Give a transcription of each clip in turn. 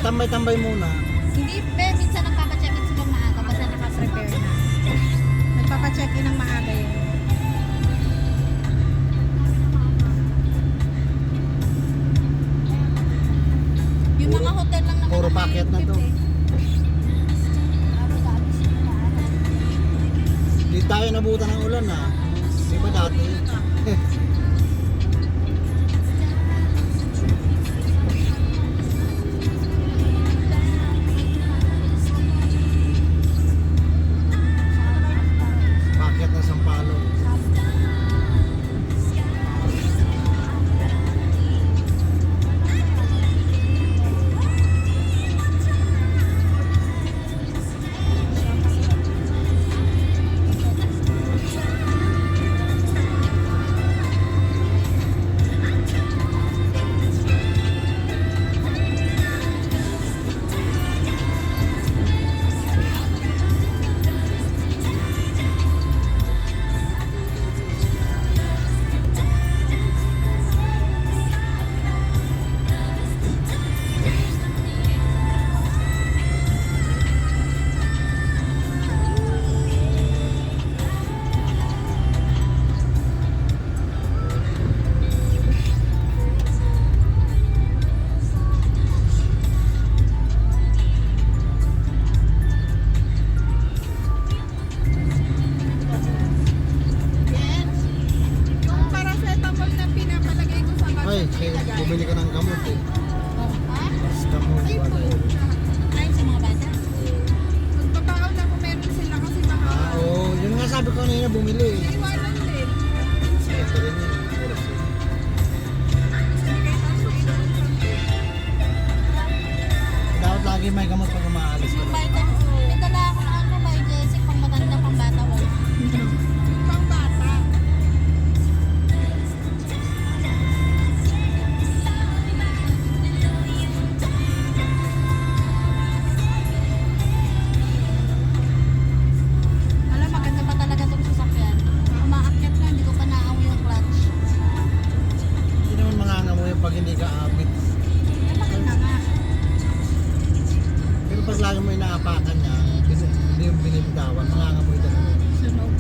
tambay-tambay muna. Hindi, minsan nagpapacheck-in sila maaga basta naka-prepare na. Nagpapacheck-in ng maaga yun. Yung mga hotel lang naman Puro na may packet na to. libre. Di tayo nabutan ng ulan na. Di ba dati? Packet na Sampalo. Yung paracetamol na pinapalagay ko sa bag. Ay, bumili ka ng gamot eh. Ha? Gamot. Ay po. Ayun sa mga bata. Magpapaon na kung meron sila kasi baka Oo, yun nga sabi ko kanina bumili eh. iwanan din. Ito rin yun. Dapat lagi may gamot pag umaalis ka. Yung vitamin, may dala ako na ano, may Jessic, pang matanda, pang bata, wala. Pang bata. Alam, maganda pa talaga itong sasakyan. Umaakyat na, hindi ko pa naamoy yung clutch. Hindi naman mangangamoy pag hindi ka apit. Ay, maganda nga. Pero pag lagi mo inaapakan niya, hindi yung binibitawan, mangangamoy talaga. Sunog.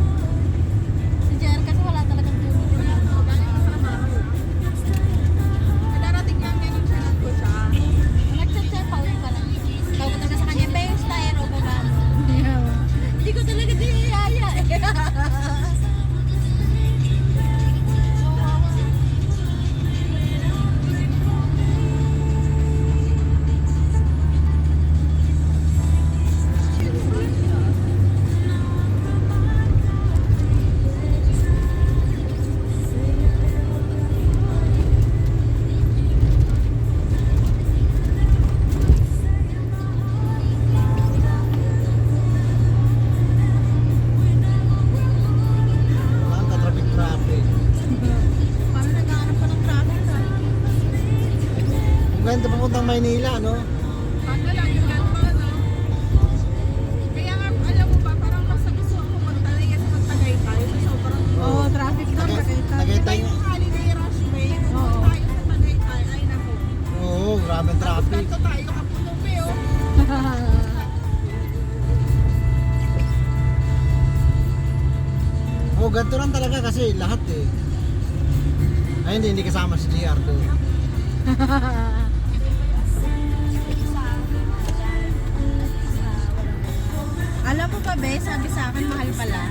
Si JR kasi wala talagang tulog. Darating lang ngayon siya nagpusa. Nag-chat-chat pa ulit pala. Tawag na sa kanya, Benz, tayo, ba? Hindi ko talaga diniyaya eh. Wala ka traffic. Parang naghahanap pa ng traffic ah. Kung ganito papuntang Maynila, no? Ano lang yung ganito, no? Kaya nga, alam mo ba, parang mas gusto ako magtalaya sa Tagaytay sa sobrang Oo, traffic doon, Tagaytay. Tagaytay Diba nga. yung holiday rush way? Oo. Tayo sa Tagaytay, ay naku. Oo, grabe ang traffic. Tapos tayo kapunubi, oh. Oo, ganito lang talaga kasi lahat eh. Ay, hindi kasama si JR doon. Alam mo ba, be, sabi sa akin, mahal pala.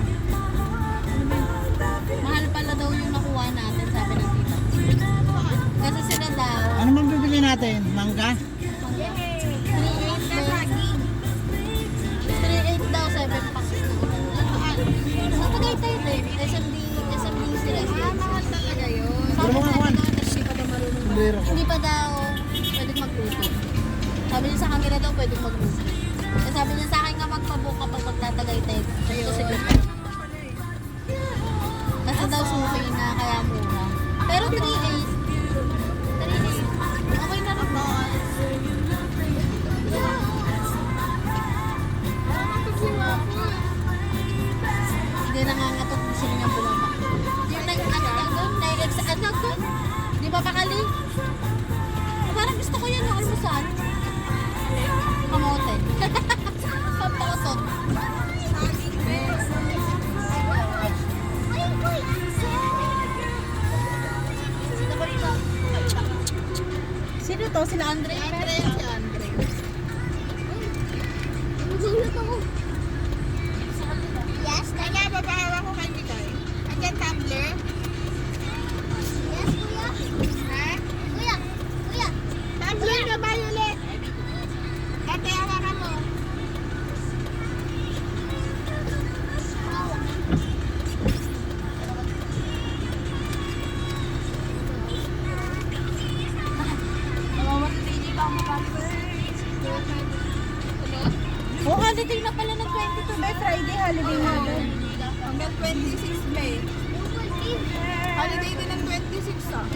pwedeng mag-book. Kasi sabi niya sa akin nga magpabook kapag magtatagaytay. Ito si Glenn. Kasi daw suki na kaya mura. Pero 3 days. 3 days. Okay na rin ba? Hindi nangangatok kung sino niyang bulama. Yung nag-ano doon? Di ba pakali? Parang gusto ko yan yung almusal. Kamote. Pampakotot. Sino to? Sila Andre? Andre, si Andre. Nagulat ako. Yes, kaya babawa ko kay Mikay. Andyan tumbler? Yes, kuya. Ha? Kuya, kuya. Tumbler na ba ulit? Ate, hawakan mo. Oh, holiday na pala ng 22. May Friday holiday na doon. Hanggang 26 May. Holiday din ng 26 ah.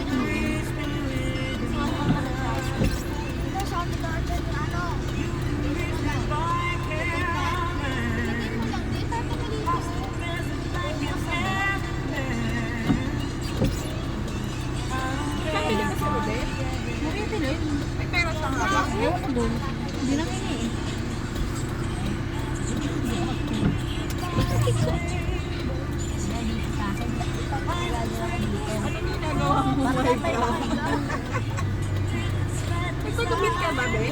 Pabili ka sa ube? Marito na yun. May pera siya nga ba? Ewan ko doon. Hindi na kini eh. Ano ginagawa mo? Nagpagumit ka ba, be?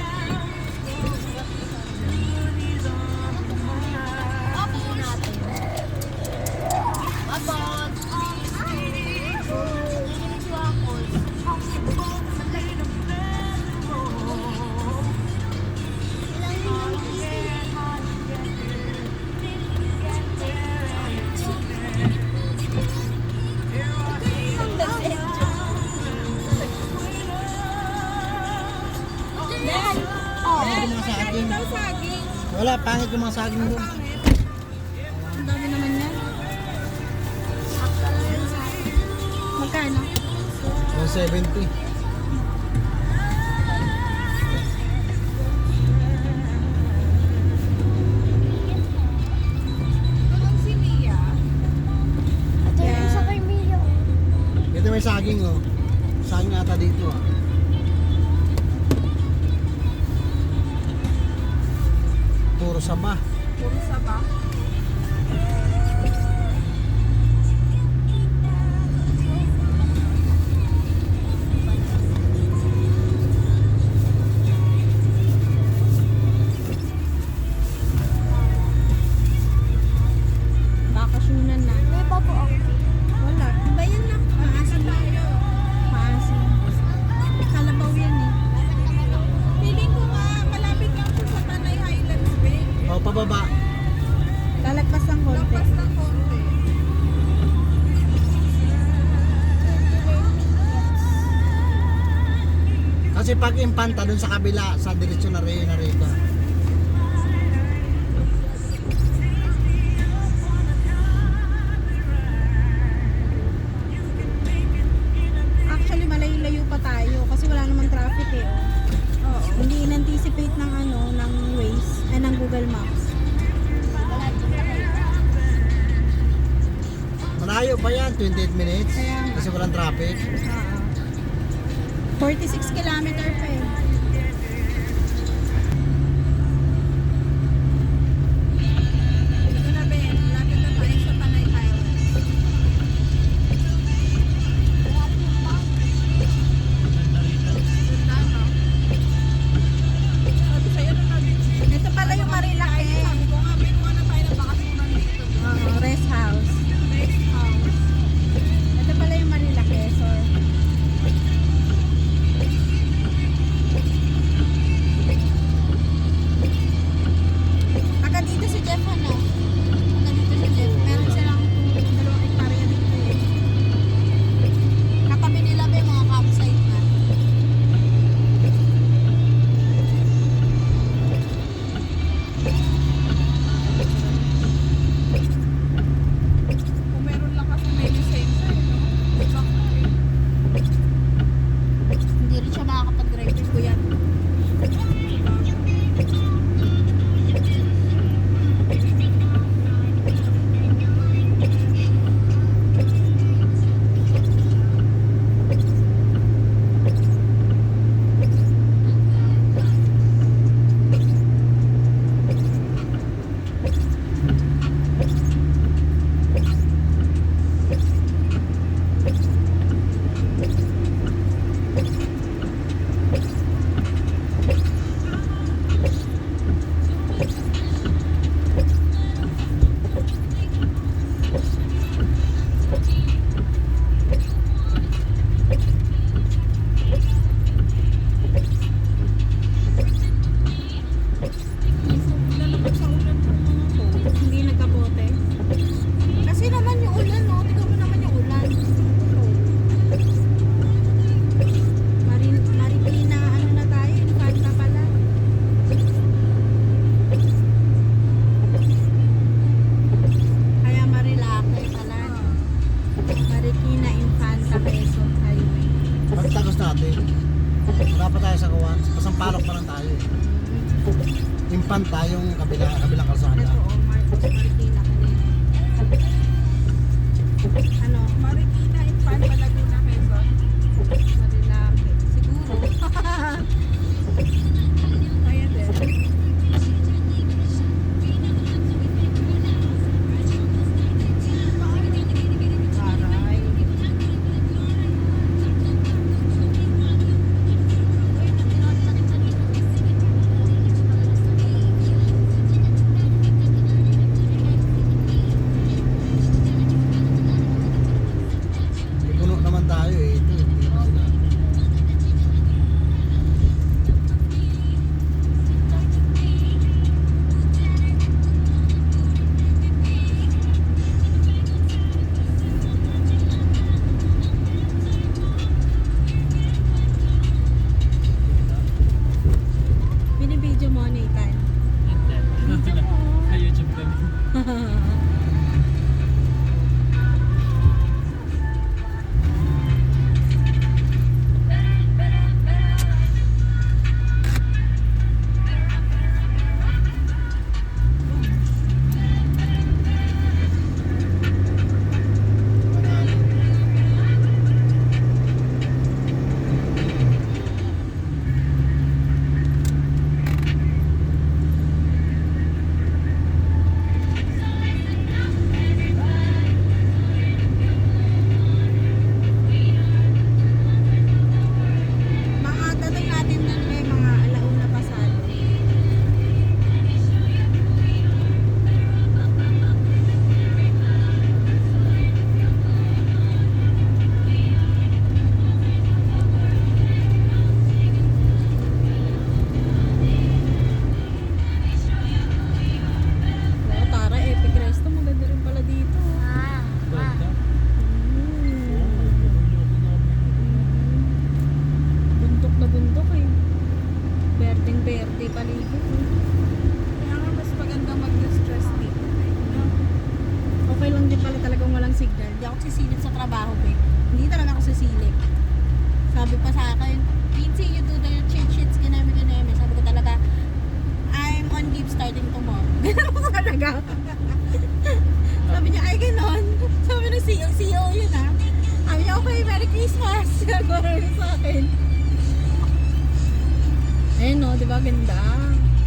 Pangit yung mga saging. Ikaw saging. Wala, pangit yung mga saging doon. Ang dami naman yan. Magkano? 170. Tulong si Mia. Ito may saging oh. Saging ata dito ah. Puro saba. Puro saba. Bakasyonan na. Wala. Ba yan lang? Maasim tayo. Maasim. Kalabaw yan eh. Feeling ko nga, malapit lang po sa Tanay Highlands Bay. O, pababa. Lalagpas ng konti. Lampas ng konti. Kasi pag impanta doon sa kabila, sa diretsyo na rin na rin ka. Actually, malayo-layo pa tayo kasi wala namang traffic eh. Oo. Hindi in-anticipate ng ano, ng Waze, ng Google Maps. Malayo pa yan, 28 minutes. Kaya nga. Kasi walang traffic. 46 kilometer pa eh. Ito na, Ben. Malapit na tayo sa Tanay Highlands. Ganda, no? Sabi sa'yo na nabit. Ito pala yung Marilaki. Sabi ko nga, Ben, kuha na tayo ng bakasyonan dito. Rest house. Rest house. Ito pala yung Marilaki, sir. Marikina Infanta Quezon Highway. Pagtagos natin. Wala pa tayo sa Kawan. Pasampalok pa lang tayo. Impanta yung kabilang kalsada. Ito, Marikina kanina. Ano? Marikina, Infanta, Laguna, Quezon. Marilake. Siguro. Ayan din. Aray. Puno naman tayo eh. Ito, hindi na sila. Binibidyo mo, Nathan. Sa YouTube kami. Mga dating natin nun may mga alauna pasado. Wow, Tara, Epic Resto. Maganda rin pala dito. Ganda. Bundok na bundok eh. Berdeng-berde paligid. eh. Kaya nga mas magandang mag-distress dito. No? Okay lang din pala talagang walang signal. Hindi ako sisilip sa trabaho eh. Hindi talaga ako sisilip. Sabi pa sa akin, Lindsay, you do the cheat sheets, ganami. Sabi ko talaga, I'm on leave starting tomorrow. Ganun ko talaga. Sabi niya, ay ganon. Sabi ng CEO yun ah. Sabi niya, okay, Merry Christmas. Gano'n sa akin. Ayun no, di ba ganda?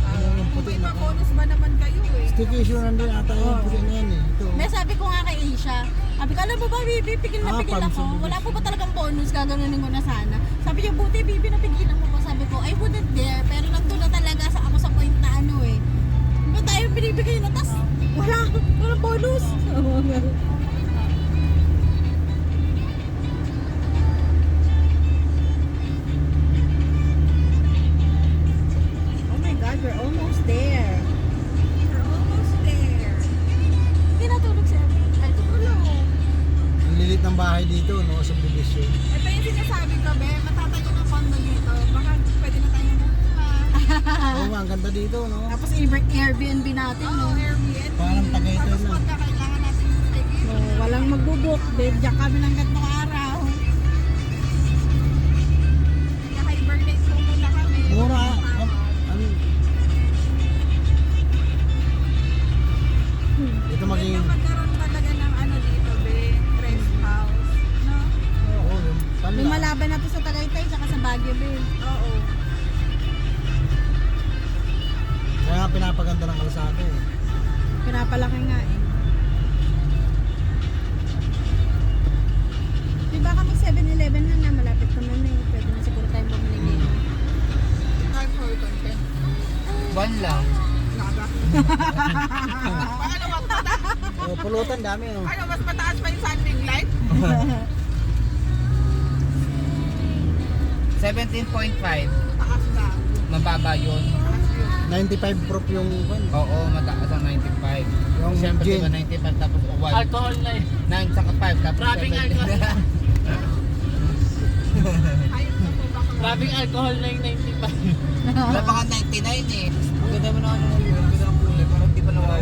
Ano yung puti May na mga bonus ba naman kayo eh? Staycation nandun ata yung puti na yan eh. Ito. May sabi ko nga kay Asia, sabi ko, alam mo ba, Bibi, pigil na pigil ako. Wala po ba talagang bonus? Gaganunin ko na sana. Sabi niya, buti, Bibi, napigilan mo pa. Sabi ko, I wouldn't dare. Pero nandun na talaga ako sa point na ano eh. Ba tayo binibigay na, tas walang bonus. Oh my God, we're almost there. We're almost there. Hindi natulog si Abby. Ay, tulog. Ang lilit ng bahay dito, no? Subdivision. Ito yung sinasabi ko, be, matatayo ng condo dito. Baka pwede na tayo mamuha. Oo nga, ang ganda dito, no? Tapos Airbnb natin, no? Oo, Airbnb. Parang Tagaytay Tapos lang. pagka kailangan natin yung stay So, walang magbubuk. Bedyak kami ng gantong araw. hibernate po muna kami. Mura. Ano? Ito maging... Maganda magkaroon talaga ng ano dito, be, rest house. No? Oo, yung panla. Lumalaban na to sa Tagaytay tsaka sa Baguio, babe. Oo. Kaya nga pinapaganda ng kalsada eh. Pinapalaki nga eh. Diba kami 7-Eleven na na, malapit naman eh. Pwede na siguro tayong bumili ngayon. Time for content. One lang. Naga. Ano mas mataas? Oh, pulutan dami oh. Ano mas mataas pa yung sunbeam light? 17.5. Taas na. Mababa yun. Taas yun. 95 proof yung Oo, mataas ang 95. Yung Siyempre, gin. diba 95 tapos 1. Alcohol na eh. 9 saka 5 tapos Grabe nga, 17. Ayun na po baka. Grabing alcohol na yung 95. Wala pa nga 99 eh. Ang ganda mo na ano yun. Ang ganda ng kulay. Parang di pa nawawala.